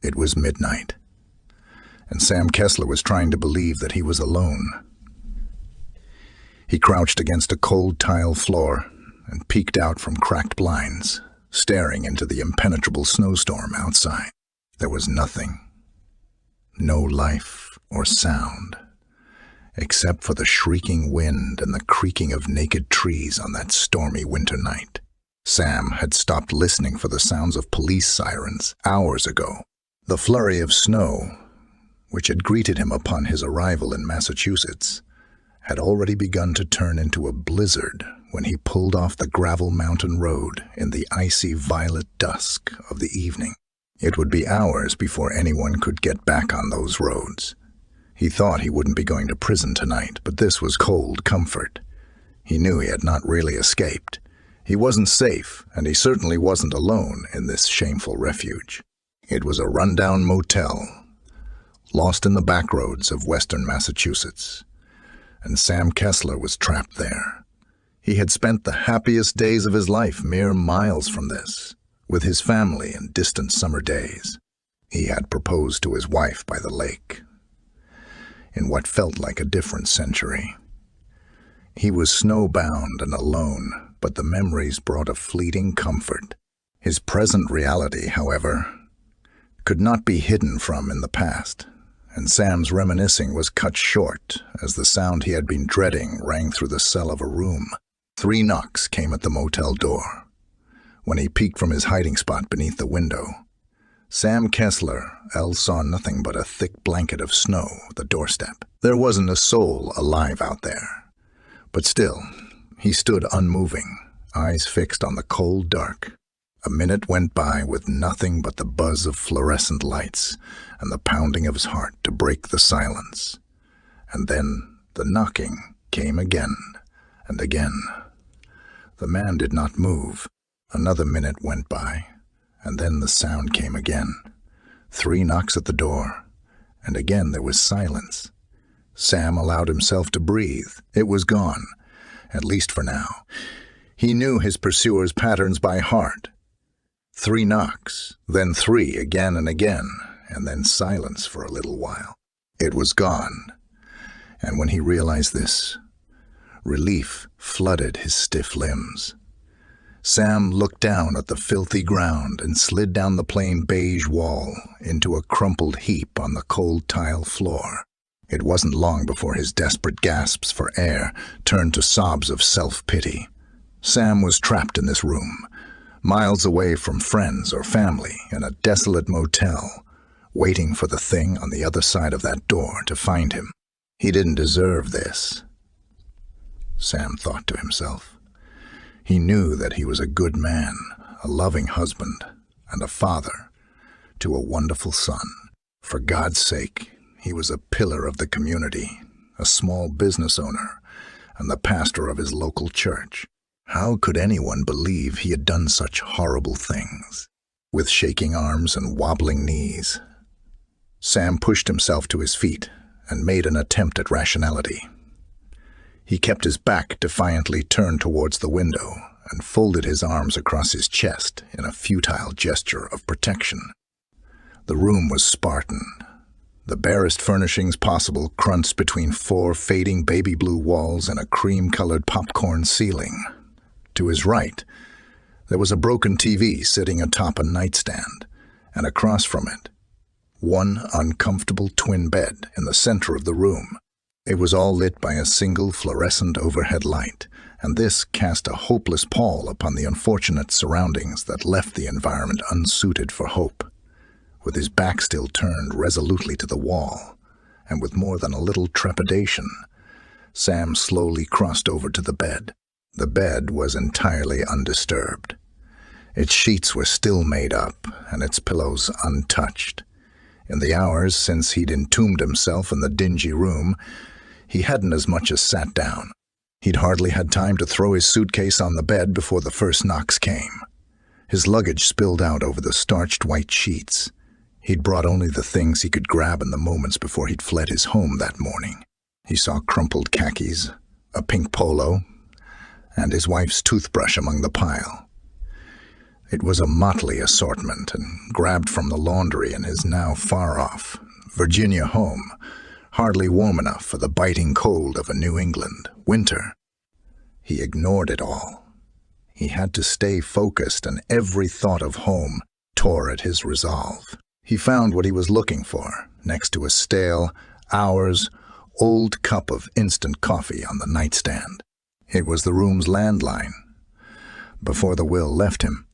It was midnight, and Sam Kessler was trying to believe that he was alone. He crouched against a cold tile floor and peeked out from cracked blinds, staring into the impenetrable snowstorm outside. There was nothing, no life or sound, except for the shrieking wind and the creaking of naked trees on that stormy winter night. Sam had stopped listening for the sounds of police sirens hours ago. The flurry of snow, which had greeted him upon his arrival in Massachusetts, had already begun to turn into a blizzard when he pulled off the gravel mountain road in the icy violet dusk of the evening. It would be hours before anyone could get back on those roads. He thought he wouldn't be going to prison tonight, but this was cold comfort. He knew he had not really escaped. He wasn't safe, and he certainly wasn't alone in this shameful refuge. It was a rundown motel, lost in the backroads of western Massachusetts, and Sam Kessler was trapped there. He had spent the happiest days of his life mere miles from this, with his family in distant summer days. He had proposed to his wife by the lake, in what felt like a different century. He was snowbound and alone, but the memories brought a fleeting comfort. His present reality, however, could not be hidden from in the past, and Sam's reminiscing was cut short as the sound he had been dreading rang through the cell of a room. 3 knocks came at the motel door. When he peeked from his hiding spot beneath the window, Sam Kessler saw nothing but a thick blanket of snow at the doorstep. There wasn't a soul alive out there, but still, he stood unmoving, eyes fixed on the cold dark. A minute went by with nothing but the buzz of fluorescent lights and the pounding of his heart to break the silence. And then the knocking came again and again. The man did not move. Another minute went by, and then the sound came again. 3 knocks at the door, and again there was silence. Sam allowed himself to breathe. It was gone, at least for now. He knew his pursuer's patterns by heart. 3 knocks, then 3 again and again, and then silence for a little while. It was gone, and when he realized this, relief flooded his stiff limbs. Sam looked down at the filthy ground and slid down the plain beige wall into a crumpled heap on the cold tile floor. It wasn't long before his desperate gasps for air turned to sobs of self-pity. Sam was trapped in this room, miles away from friends or family, in a desolate motel, waiting for the thing on the other side of that door to find him. He didn't deserve this, Sam thought to himself. He knew that he was a good man, a loving husband, and a father to a wonderful son. For God's sake, he was a pillar of the community, a small business owner, and the pastor of his local church. How could anyone believe he had done such horrible things? With shaking arms and wobbling knees, Sam pushed himself to his feet and made an attempt at rationality. He kept his back defiantly turned towards the window and folded his arms across his chest in a futile gesture of protection. The room was Spartan. The barest furnishings possible crunched between 4 fading baby blue walls and a cream-colored popcorn ceiling. To his right, there was a broken TV sitting atop a nightstand, and across from it, one uncomfortable twin bed in the center of the room. It was all lit by a single fluorescent overhead light, and this cast a hopeless pall upon the unfortunate surroundings that left the environment unsuited for hope. With his back still turned resolutely to the wall, and with more than a little trepidation, Sam slowly crossed over to the bed. The bed was entirely undisturbed. Its sheets were still made up, and its pillows untouched. In the hours since he'd entombed himself in the dingy room, he hadn't as much as sat down. He'd hardly had time to throw his suitcase on the bed before the first knocks came. His luggage spilled out over the starched white sheets. He'd brought only the things he could grab in the moments before he'd fled his home that morning. He saw crumpled khakis, a pink polo, and his wife's toothbrush among the pile. It was a motley assortment and grabbed from the laundry in his now far-off Virginia home, hardly warm enough for the biting cold of a New England winter. He ignored it all. He had to stay focused, and every thought of home tore at his resolve. He found what he was looking for next to a stale, hours-old cup of instant coffee on the nightstand. It was the room's landline. Before the will left him,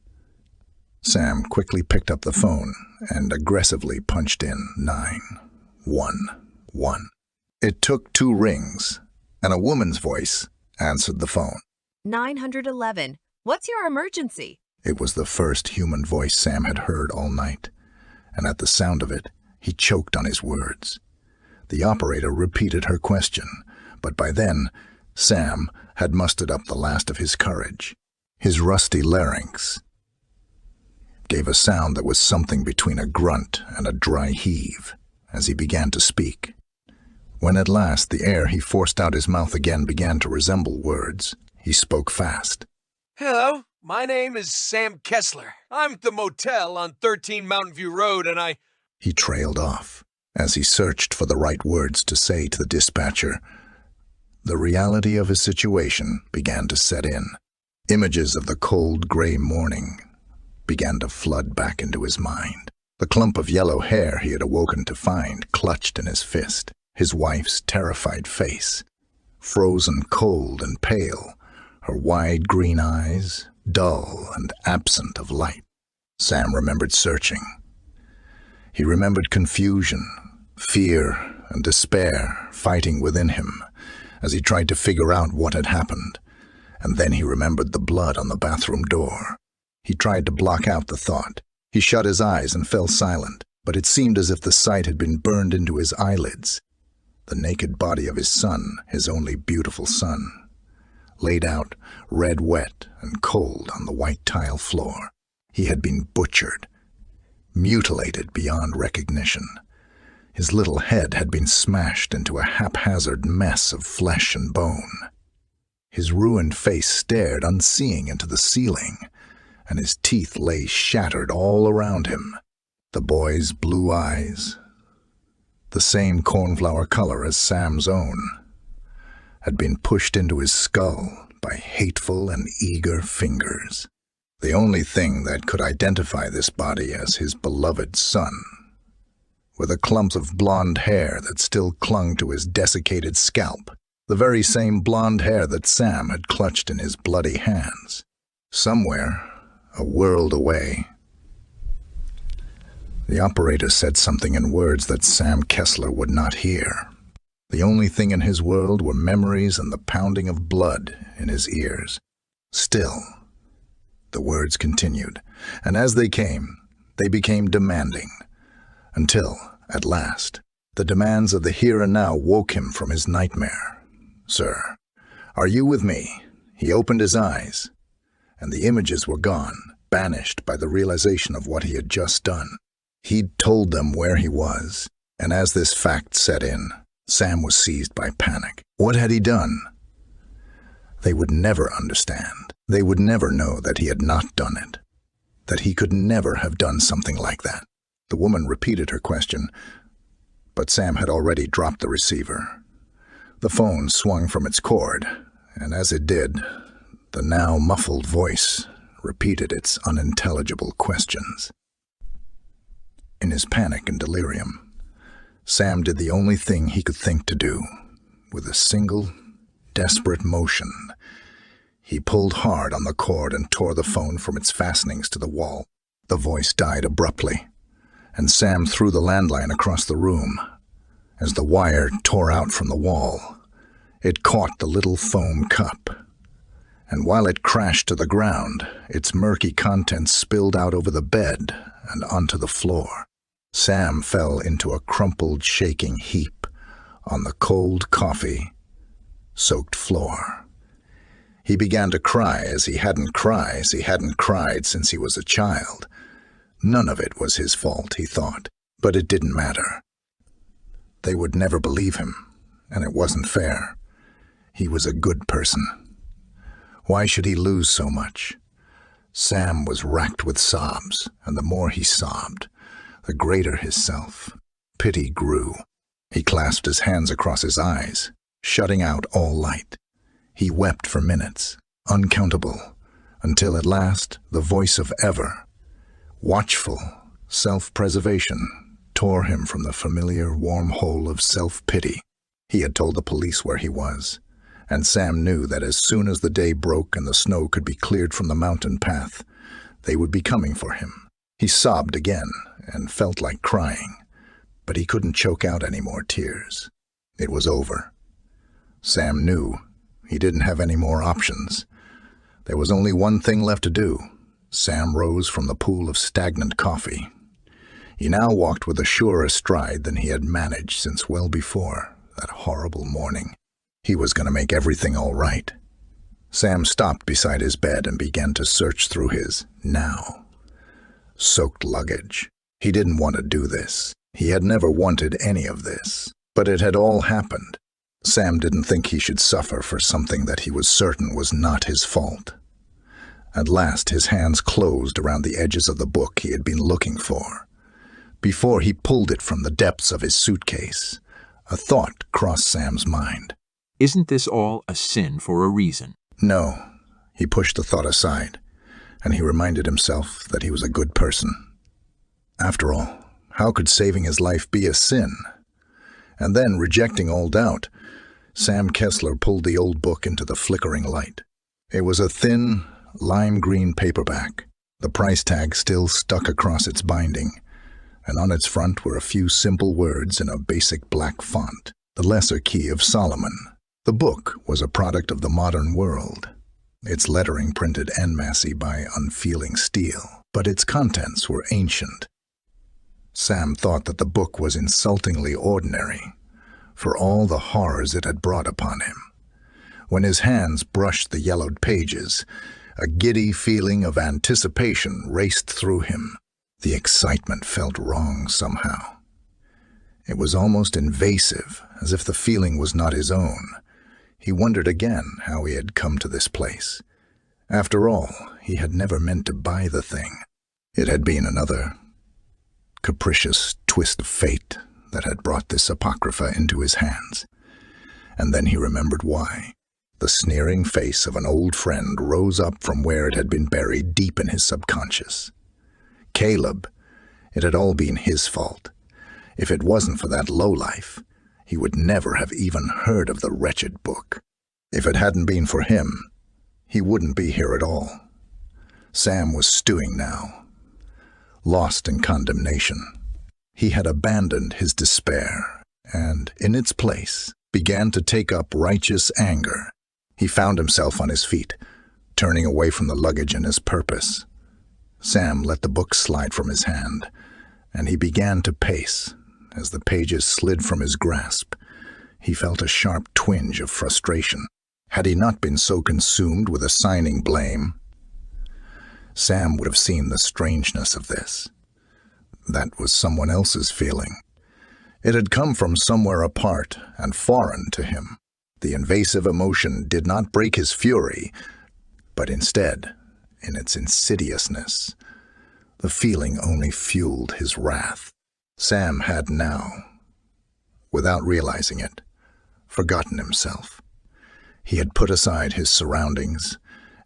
Sam quickly picked up the phone and aggressively punched in 911. It took 2 rings, and a woman's voice answered the phone. 911. What's your emergency? It was the first human voice Sam had heard all night, and at the sound of it, he choked on his words. The operator repeated her question, but by then, Sam had mustered up the last of his courage. His rusty larynx gave a sound that was something between a grunt and a dry heave as he began to speak. When at last the air he forced out his mouth again began to resemble words, he spoke fast. Hello, my name is Sam Kessler. I'm at the motel on 13 Mountain View Road, and He trailed off as he searched for the right words to say to the dispatcher. The reality of his situation began to set in. Images of the cold, gray morning began to flood back into his mind. The clump of yellow hair he had awoken to find clutched in his fist, his wife's terrified face, frozen cold and pale, her wide green eyes dull and absent of light. Sam remembered searching. He remembered confusion, fear, and despair fighting within him as he tried to figure out what had happened. And then he remembered the blood on the bathroom door. He tried to block out the thought. He shut his eyes and fell silent, but it seemed as if the sight had been burned into his eyelids. The naked body of his son, his only beautiful son, laid out, red wet and cold on the white tile floor. He had been butchered, mutilated beyond recognition. His little head had been smashed into a haphazard mess of flesh and bone. His ruined face stared unseeing into the ceiling, and his teeth lay shattered all around him. The boy's blue eyes, the same cornflower color as Sam's own, had been pushed into his skull by hateful and eager fingers. The only thing that could identify this body as his beloved son were the clumps of blonde hair that still clung to his desiccated scalp, the very same blonde hair that Sam had clutched in his bloody hands. Somewhere, a world away, the operator said something in words that Sam Kessler would not hear. The only thing in his world were memories and the pounding of blood in his ears. Still, the words continued, and as they came, they became demanding, until, at last, the demands of the here and now woke him from his nightmare. "Sir, are you with me?" He opened his eyes, and the images were gone, banished by the realization of what he had just done. He'd told them where he was, and as this fact set in, Sam was seized by panic. What had he done? They would never understand. They would never know that he had not done it, that he could never have done something like that. The woman repeated her question, but Sam had already dropped the receiver. The phone swung from its cord, and as it did, the now muffled voice repeated its unintelligible questions. In his panic and delirium, Sam did the only thing he could think to do. With a single, desperate motion, he pulled hard on the cord and tore the phone from its fastenings to the wall. The voice died abruptly, and Sam threw the landline across the room. As the wire tore out from the wall, it caught the little foam cup, and while it crashed to the ground, its murky contents spilled out over the bed and onto the floor. Sam fell into a crumpled, shaking heap on the cold coffee-soaked floor. He began to cry as he hadn't cried since he was a child. None of it was his fault, he thought, but it didn't matter. They would never believe him, and it wasn't fair. He was a good person. Why should he lose so much? Sam was racked with sobs, and the more he sobbed, the greater his self-pity grew. He clasped his hands across his eyes, shutting out all light. He wept for minutes, uncountable, until at last the voice of ever, watchful self-preservation, tore him from the familiar warm hole of self-pity. He had told the police where he was, and Sam knew that as soon as the day broke and the snow could be cleared from the mountain path, they would be coming for him. He sobbed again and felt like crying, but he couldn't choke out any more tears. It was over. Sam knew he didn't have any more options. There was only one thing left to do. Sam rose from the pool of stagnant coffee. He now walked with a surer stride than he had managed since well before that horrible morning. He was going to make everything all right. Sam stopped beside his bed and began to search through his, now, soaked luggage. He didn't want to do this. He had never wanted any of this. But it had all happened. Sam didn't think he should suffer for something that he was certain was not his fault. At last his hands closed around the edges of the book he had been looking for. Before he pulled it from the depths of his suitcase, a thought crossed Sam's mind. Isn't this all a sin for a reason? No, he pushed the thought aside, and he reminded himself that he was a good person. After all, how could saving his life be a sin? And then, rejecting all doubt, Sam Kessler pulled the old book into the flickering light. It was a thin, lime-green paperback, the price tag still stuck across its binding, and on its front were a few simple words in a basic black font, the Lesser Key of Solomon. The book was a product of the modern world, its lettering printed en masse by unfeeling steel, but its contents were ancient. Sam thought that the book was insultingly ordinary, for all the horrors it had brought upon him. When his hands brushed the yellowed pages, a giddy feeling of anticipation raced through him. The excitement felt wrong somehow. It was almost invasive, as if the feeling was not his own. He wondered again how he had come to this place. After all, he had never meant to buy the thing. It had been another capricious twist of fate that had brought this apocrypha into his hands. And then he remembered why. The sneering face of an old friend rose up from where it had been buried deep in his subconscious. Caleb, it had all been his fault. If it wasn't for that lowlife, he would never have even heard of the wretched book. If it hadn't been for him, he wouldn't be here at all. Sam was stewing now, lost in condemnation. He had abandoned his despair and, in its place, began to take up righteous anger. He found himself on his feet, turning away from the luggage and his purpose. Sam let the book slide from his hand, and he began to pace. As the pages slid from his grasp, he felt a sharp twinge of frustration. Had he not been so consumed with assigning blame, Sam would have seen the strangeness of this. That was someone else's feeling. It had come from somewhere apart and foreign to him. The invasive emotion did not break his fury, but instead, in its insidiousness, the feeling only fueled his wrath. Sam had now, without realizing it, forgotten himself. He had put aside his surroundings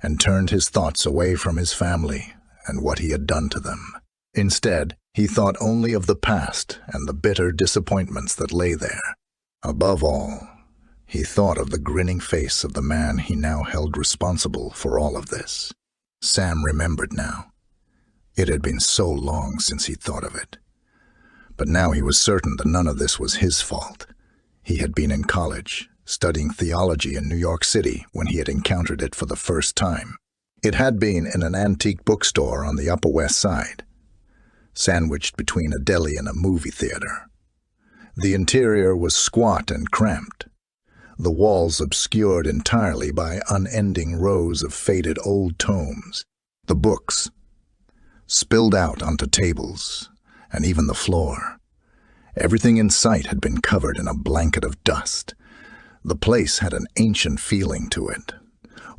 and turned his thoughts away from his family and what he had done to them. Instead, he thought only of the past and the bitter disappointments that lay there. Above all, he thought of the grinning face of the man he now held responsible for all of this. Sam remembered now. It had been so long since he thought of it. But now he was certain that none of this was his fault. He had been in college, studying theology in New York City when he had encountered it for the first time. It had been in an antique bookstore on the Upper West Side, sandwiched between a deli and a movie theater. The interior was squat and cramped, the walls obscured entirely by unending rows of faded old tomes. The books spilled out onto tables, and even the floor. Everything in sight had been covered in a blanket of dust. The place had an ancient feeling to it,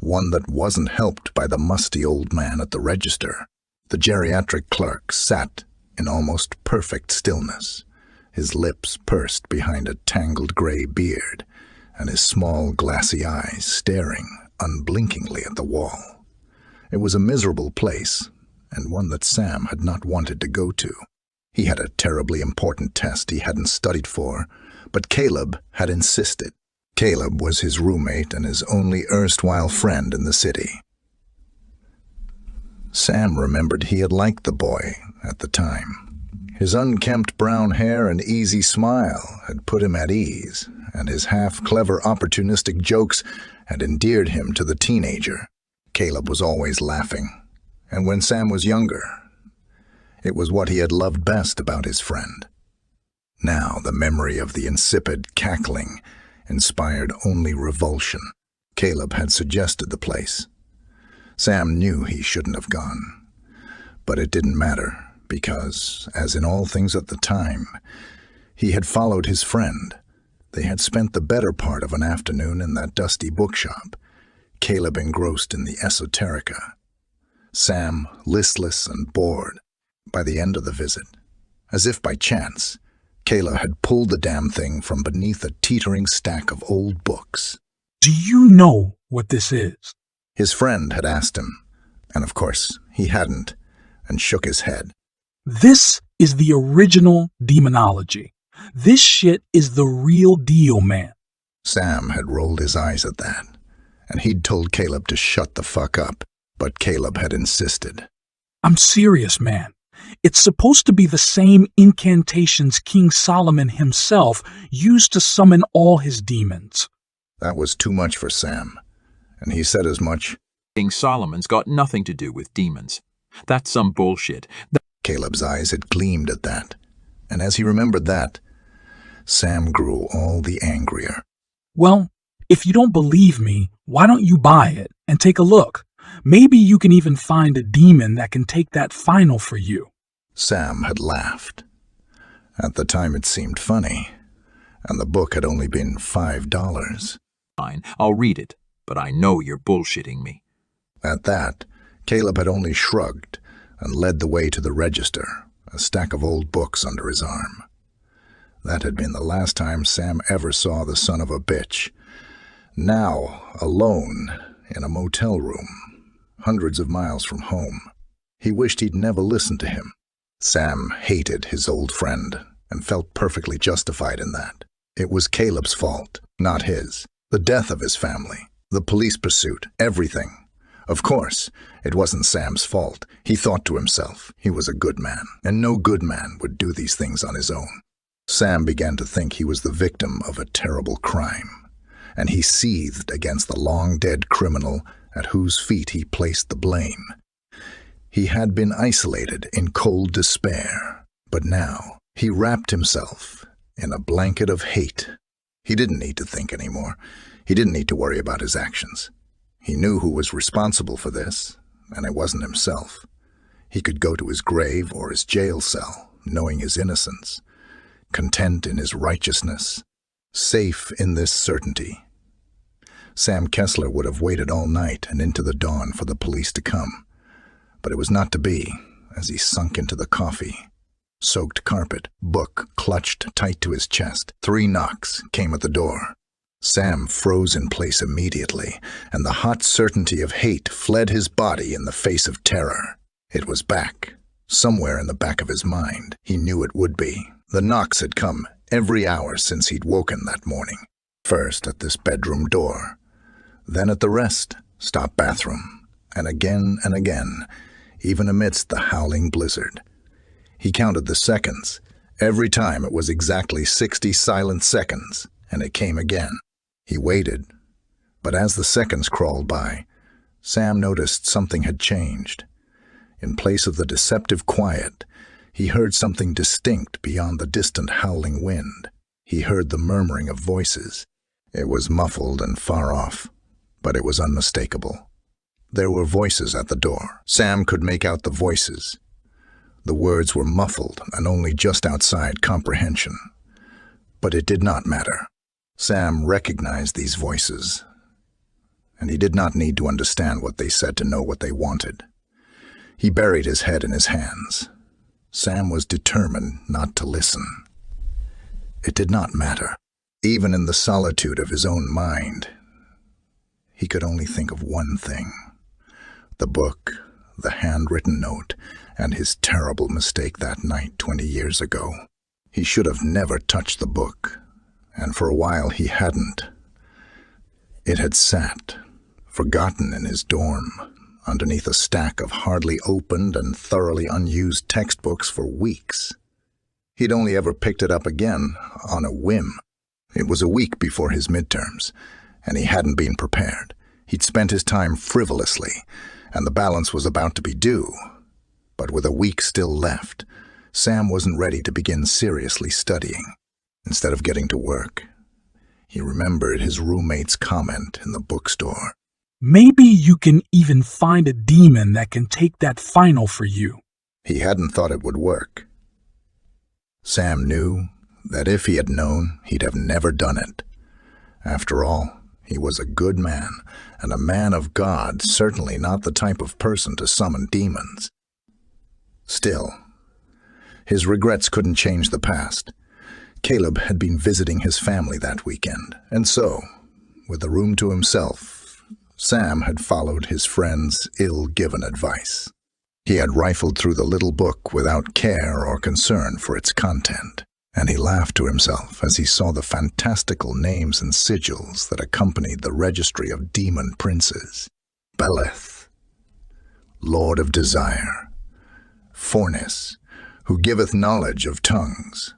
one that wasn't helped by the musty old man at the register. The geriatric clerk sat in almost perfect stillness, his lips pursed behind a tangled gray beard, and his small glassy eyes staring unblinkingly at the wall. It was a miserable place, and one that Sam had not wanted to go to. He had a terribly important test he hadn't studied for, but Caleb had insisted. Caleb was his roommate and his only erstwhile friend in the city. Sam remembered he had liked the boy at the time. His unkempt brown hair and easy smile had put him at ease, and his half-clever opportunistic jokes had endeared him to the teenager. Caleb was always laughing, and when Sam was younger, it was what he had loved best about his friend. Now the memory of the insipid cackling inspired only revulsion. Caleb had suggested the place. Sam knew he shouldn't have gone, but it didn't matter because, as in all things at the time, he had followed his friend. They had spent the better part of an afternoon in that dusty bookshop, Caleb engrossed in the esoterica, Sam listless and bored. By the end of the visit, as if by chance, Kayla had pulled the damn thing from beneath a teetering stack of old books. "Do you know what this is?" His friend had asked him, and of course he hadn't, and shook his head. "This is the original demonology. This shit is the real deal, man." Sam had rolled his eyes at that, and he'd told Caleb to shut the fuck up, but Caleb had insisted. "I'm serious, man. It's supposed to be the same incantations King Solomon himself used to summon all his demons." That was too much for Sam, and he said as much. King Solomon's got nothing to do with demons. That's some bullshit. Caleb's eyes had gleamed at that, and as he remembered that, Sam grew all the angrier. "Well, if you don't believe me, why don't you buy it and take a look? Maybe you can even find a demon that can take that final for you." Sam had laughed. At the time it seemed funny, and the book had only been $5. Fine, I'll read it, but I know you're bullshitting me. At that, Caleb had only shrugged and led the way to the register, a stack of old books under his arm. That had been the last time Sam ever saw the son of a bitch. Now, alone, in a motel room, hundreds of miles from home. He wished he'd never listened to him. Sam hated his old friend and felt perfectly justified in that. It was Caleb's fault, not his. The death of his family, the police pursuit, everything. Of course, it wasn't Sam's fault. He thought to himself he was a good man, and no good man would do these things on his own. Sam began to think he was the victim of a terrible crime, and he seethed against the long-dead criminal at whose feet he placed the blame. He had been isolated in cold despair, but now he wrapped himself in a blanket of hate. He didn't need to think anymore. He didn't need to worry about his actions. He knew who was responsible for this, and it wasn't himself. He could go to his grave or his jail cell, knowing his innocence, content in his righteousness, safe in this certainty. Sam Kessler would have waited all night and into the dawn for the police to come, but it was not to be as he sunk into the coffee. Soaked carpet, book clutched tight to his chest. 3 knocks came at the door. Sam froze in place immediately, and the hot certainty of hate fled his body in the face of terror. It was back, somewhere in the back of his mind. He knew it would be. The knocks had come every hour since he'd woken that morning. First at this bedroom door, then at the rest stop bathroom, and again, even amidst the howling blizzard. He counted the seconds. Every time it was exactly 60 silent seconds, and it came again. He waited, but as the seconds crawled by, Sam noticed something had changed. In place of the deceptive quiet, he heard something distinct beyond the distant howling wind. He heard the murmuring of voices. It was muffled and far off, but it was unmistakable. There were voices at the door. Sam could make out the voices. The words were muffled and only just outside comprehension. But it did not matter. Sam recognized these voices, and he did not need to understand what they said to know what they wanted. He buried his head in his hands. Sam was determined not to listen. It did not matter. Even in the solitude of his own mind, he could only think of one thing: the book, the handwritten note, and his terrible mistake that night 20 years ago. He should have never touched the book, and for a while he hadn't. It had sat, forgotten in his dorm, underneath a stack of hardly opened and thoroughly unused textbooks for weeks. He'd only ever picked it up again on a whim. It was a week before his midterms, and he hadn't been prepared. He'd spent his time frivolously, and the balance was about to be due. But with a week still left, Sam wasn't ready to begin seriously studying. Instead of getting to work, he remembered his roommate's comment in the bookstore. Maybe you can even find a demon that can take that final for you. He hadn't thought it would work. Sam knew that if he had known, he'd have never done it. After all, he was a good man, and a man of God, certainly not the type of person to summon demons. Still, his regrets couldn't change the past. Caleb had been visiting his family that weekend, and so, with the room to himself, Sam had followed his friend's ill-given advice. He had rifled through the little book without care or concern for its content, and he laughed to himself as he saw the fantastical names and sigils that accompanied the registry of demon princes: Beleth, Lord of Desire; Fornis, who giveth knowledge of tongues;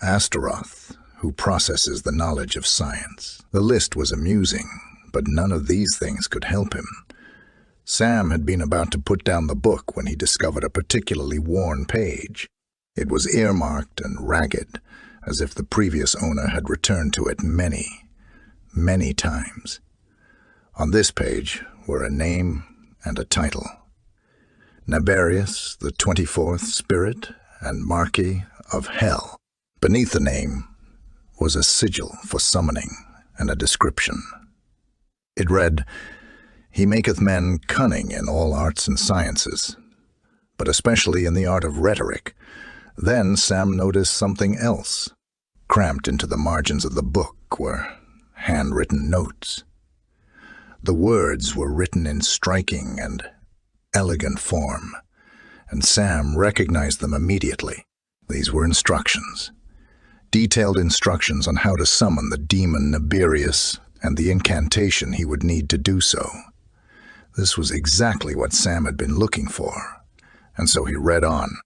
Astaroth, who processes the knowledge of science. The list was amusing, but none of these things could help him. Sam had been about to put down the book when he discovered a particularly worn page. It was earmarked and ragged, as if the previous owner had returned to it many, many times. On this page were a name and a title: Naberius, the 24th Spirit and Marquis of Hell. Beneath the name was a sigil for summoning and a description. It read, "He maketh men cunning in all arts and sciences, but especially in the art of rhetoric." Then Sam noticed something else. Cramped into the margins of the book were handwritten notes. The words were written in striking and elegant form, and Sam recognized them immediately. These were instructions. Detailed instructions on how to summon the demon Naberius and the incantation he would need to do so. This was exactly what Sam had been looking for, and so he read on.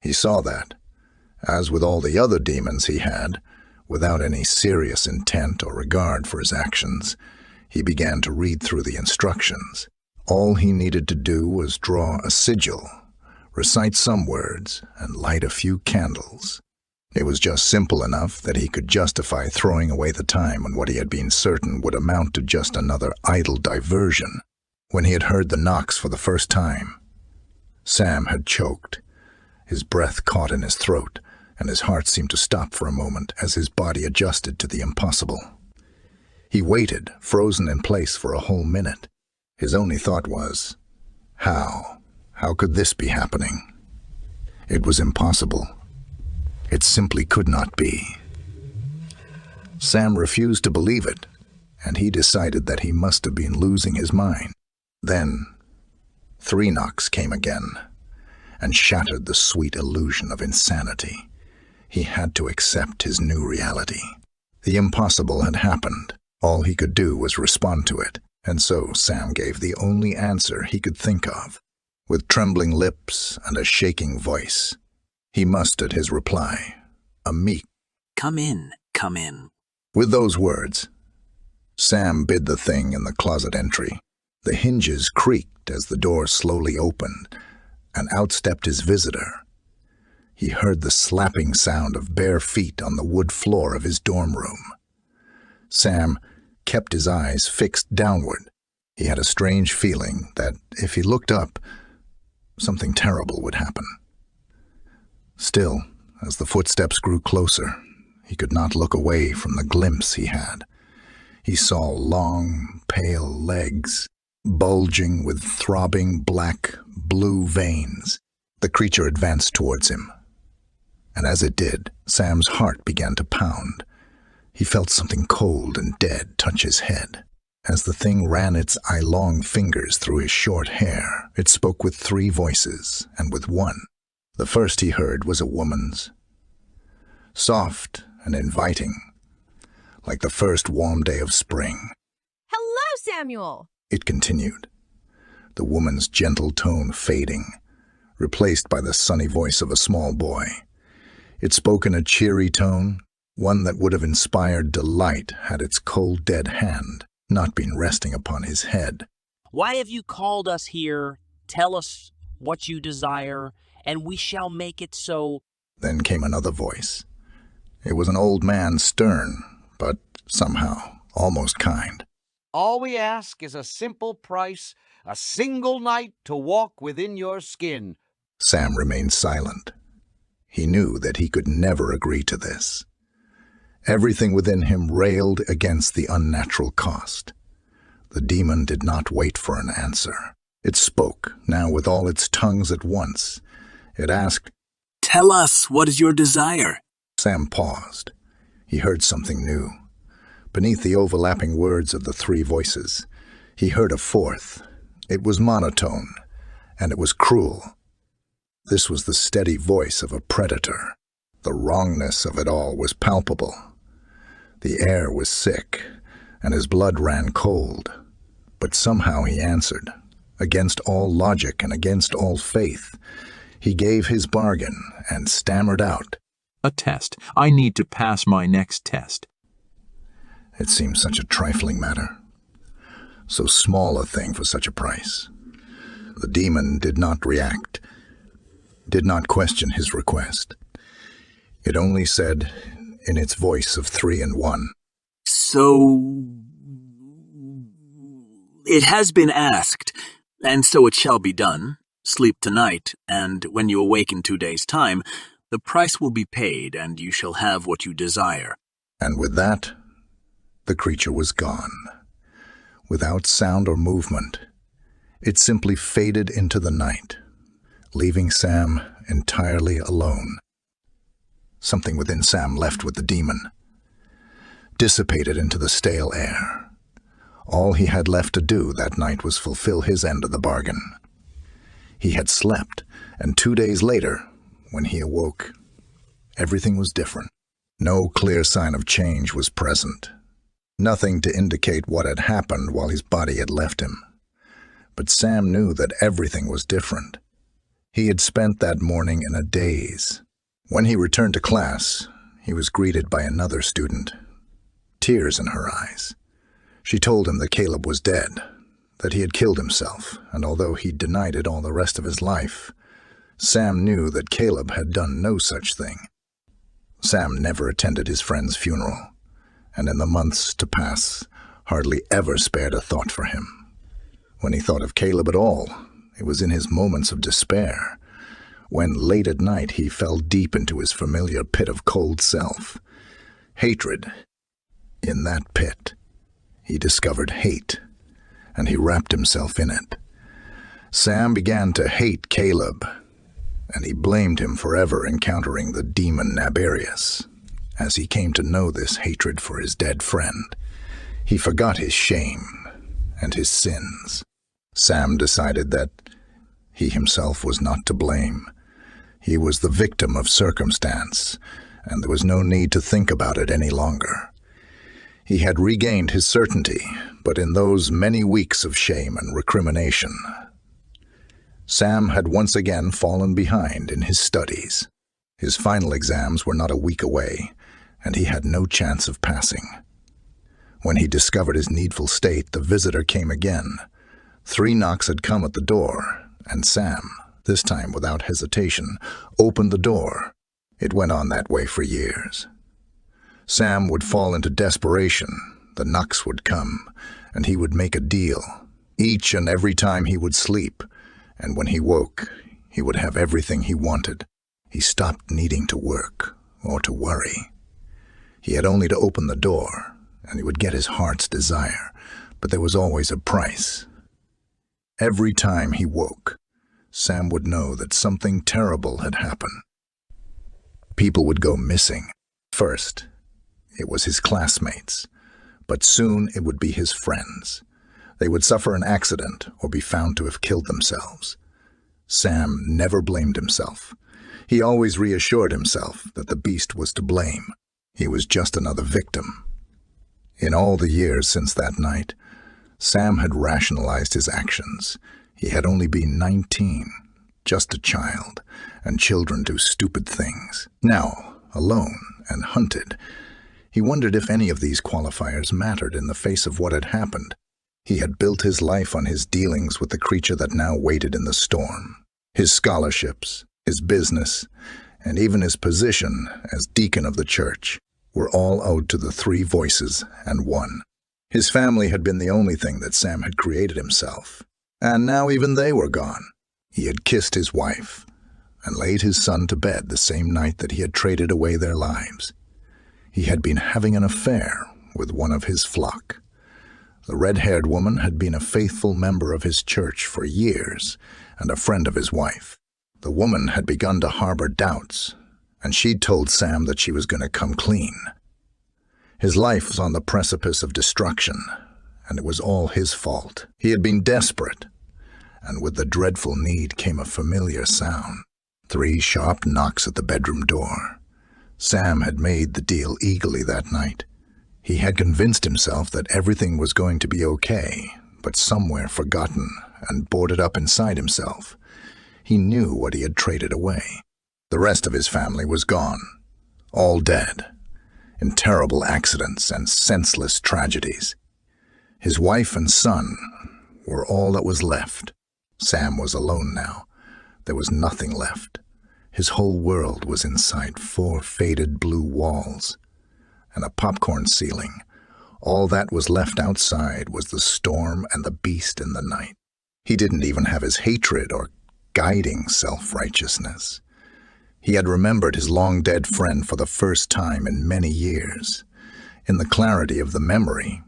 He saw that, as with all the other demons he had, without any serious intent or regard for his actions, he began to read through the instructions. All he needed to do was draw a sigil, recite some words, and light a few candles. It was just simple enough that he could justify throwing away the time on what he had been certain would amount to just another idle diversion. When he had heard the knocks for the first time, Sam had choked. His breath caught in his throat, and his heart seemed to stop for a moment as his body adjusted to the impossible. He waited, frozen in place, for a whole minute. His only thought was, how? How could this be happening? It was impossible. It simply could not be. Sam refused to believe it, and he decided that he must have been losing his mind. Then, 3 knocks came again, and shattered the sweet illusion of insanity. He had to accept his new reality. The impossible had happened. All he could do was respond to it, and so Sam gave the only answer he could think of. With trembling lips and a shaking voice, he mustered his reply, a meek, "Come in, come in." With those words, Sam bid the thing in the closet entry. The hinges creaked as the door slowly opened, and out stepped his visitor. He heard the slapping sound of bare feet on the wood floor of his dorm room. Sam kept his eyes fixed downward. He had a strange feeling that if he looked up, something terrible would happen. Still, as the footsteps grew closer, he could not look away from the glimpse he had. He saw long, pale legs, bulging with throbbing black-blue veins. The creature advanced towards him, and as it did, Sam's heart began to pound. He felt something cold and dead touch his head. As the thing ran its eye-long fingers through his short hair, it spoke with 3 voices, and with one. The first he heard was a woman's, soft and inviting, like the first warm day of spring. Hello, Samuel! It continued, the woman's gentle tone fading, replaced by the sunny voice of a small boy. It spoke in a cheery tone, one that would have inspired delight had its cold, dead hand not been resting upon his head. Why have you called us here? Tell us what you desire, and we shall make it so. Then came another voice. It was an old man, stern, but somehow almost kind. All we ask is a simple price, a single night to walk within your skin. Sam remained silent. He knew that he could never agree to this. Everything within him railed against the unnatural cost. The demon did not wait for an answer. It spoke, now with all its tongues at once. It asked, Tell us, what is your desire? Sam paused. He heard something new. Beneath the overlapping words of the 3 voices, he heard a fourth. It was monotone, and it was cruel. This was the steady voice of a predator. The wrongness of it all was palpable. The air was sick, and his blood ran cold. But somehow he answered. Against all logic and against all faith, he gave his bargain and stammered out, A test. I need to pass my next test. It seemed such a trifling matter. So small a thing for such a price. The demon did not react, did not question his request. It only said, in its voice of 3 and 1, So it has been asked, and so it shall be done. Sleep tonight, and when you awake in 2 days' time, the price will be paid, and you shall have what you desire. And with that, the creature was gone. Without sound or movement, it simply faded into the night, leaving Sam entirely alone. Something within Sam left with the demon, dissipated into the stale air. All he had left to do that night was fulfill his end of the bargain. He had slept, and 2 days later, when he awoke, everything was different. No clear sign of change was present. Nothing to indicate what had happened while his body had left him. But Sam knew that everything was different. He had spent that morning in a daze. When he returned to class, he was greeted by another student, tears in her eyes. She told him that Caleb was dead, that he had killed himself, and although he denied it all the rest of his life, Sam knew that Caleb had done no such thing. Sam never attended his friend's funeral, and in the months to pass, hardly ever spared a thought for him. When he thought of Caleb at all, it was in his moments of despair, when late at night he fell deep into his familiar pit of cold self. Hatred. In that pit, he discovered hate, and he wrapped himself in it. Sam began to hate Caleb, and he blamed him for ever encountering the demon Naberius. As he came to know this hatred for his dead friend, he forgot his shame and his sins. Sam decided that he himself was not to blame. He was the victim of circumstance, and there was no need to think about it any longer. He had regained his certainty, but in those many weeks of shame and recrimination, Sam had once again fallen behind in his studies. His final exams were not a week away, and he had no chance of passing. When he discovered his needful state, the visitor came again. 3 knocks had come at the door, and Sam, this time without hesitation, opened the door. It went on that way for years. Sam would fall into desperation, the knocks would come, and he would make a deal. Each and every time he would sleep, and when he woke, he would have everything he wanted. He stopped needing to work or to worry. He had only to open the door, and he would get his heart's desire, but there was always a price. Every time he woke, Sam would know that something terrible had happened. People would go missing. First, it was his classmates, but soon it would be his friends. They would suffer an accident or be found to have killed themselves. Sam never blamed himself. He always reassured himself that the beast was to blame. He was just another victim. In all the years since that night, Sam had rationalized his actions. He had only been 19, just a child, and children do stupid things. Now, alone and hunted, he wondered if any of these qualifiers mattered in the face of what had happened. He had built his life on his dealings with the creature that now waited in the storm. His scholarships, his business, and even his position as deacon of the church were all owed to the three voices and one. His family had been the only thing that Sam had created himself, and now even they were gone. He had kissed his wife and laid his son to bed the same night that he had traded away their lives. He had been having an affair with one of his flock. The red-haired woman had been a faithful member of his church for years and a friend of his wife. The woman had begun to harbor doubts, and she'd told Sam that she was going to come clean. His life was on the precipice of destruction, and it was all his fault. He had been desperate, and with the dreadful need came a familiar sound. 3 sharp knocks at the bedroom door. Sam had made the deal eagerly that night. He had convinced himself that everything was going to be okay, but somewhere forgotten and boarded up inside himself. He knew what he had traded away. The rest of his family was gone, all dead, in terrible accidents and senseless tragedies. His wife and son were all that was left. Sam was alone now. There was nothing left. His whole world was inside 4 faded blue walls and a popcorn ceiling. All that was left outside was the storm and the beast in the night. He didn't even have his hatred or guiding self-righteousness. He had remembered his long-dead friend for the first time in many years. In the clarity of the memory,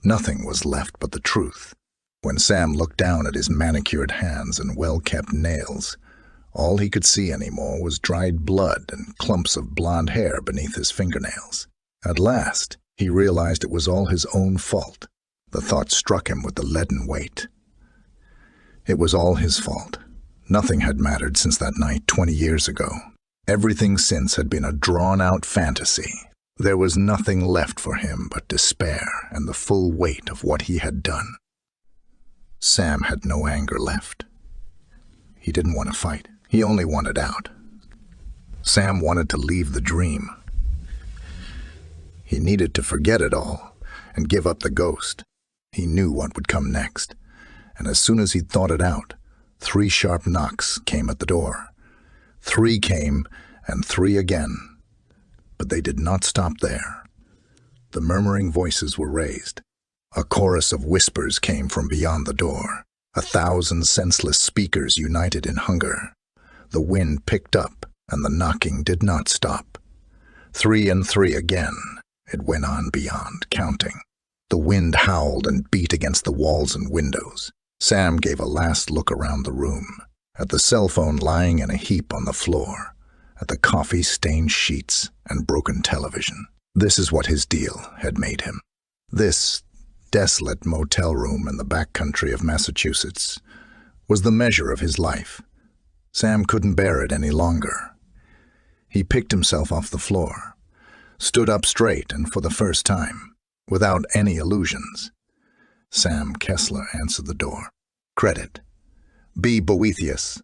nothing was left but the truth. When Sam looked down at his manicured hands and well-kept nails, all he could see anymore was dried blood and clumps of blonde hair beneath his fingernails. At last, he realized it was all his own fault. The thought struck him with the leaden weight. It was all his fault. Nothing had mattered since that night 20 years ago. Everything since had been a drawn-out fantasy. There was nothing left for him but despair and the full weight of what he had done. Sam had no anger left. He didn't want to fight. He only wanted out. Sam wanted to leave the dream. He needed to forget it all and give up the ghost. He knew what would come next, and as soon as he'd thought it out, 3 sharp knocks came at the door. 3 came, and 3 again. But they did not stop there. The murmuring voices were raised. A chorus of whispers came from beyond the door. 1,000 senseless speakers united in hunger. The wind picked up, and the knocking did not stop. 3 and 3 again. It went on beyond counting. The wind howled and beat against the walls and windows. Sam gave a last look around the room, at the cell phone lying in a heap on the floor, at the coffee-stained sheets and broken television. This is what his deal had made him. This desolate motel room in the back country of Massachusetts was the measure of his life. Sam couldn't bear it any longer. He picked himself off the floor, stood up straight and for the first time, without any illusions. Sam Kessler answered the door. Credit. B. Boethius,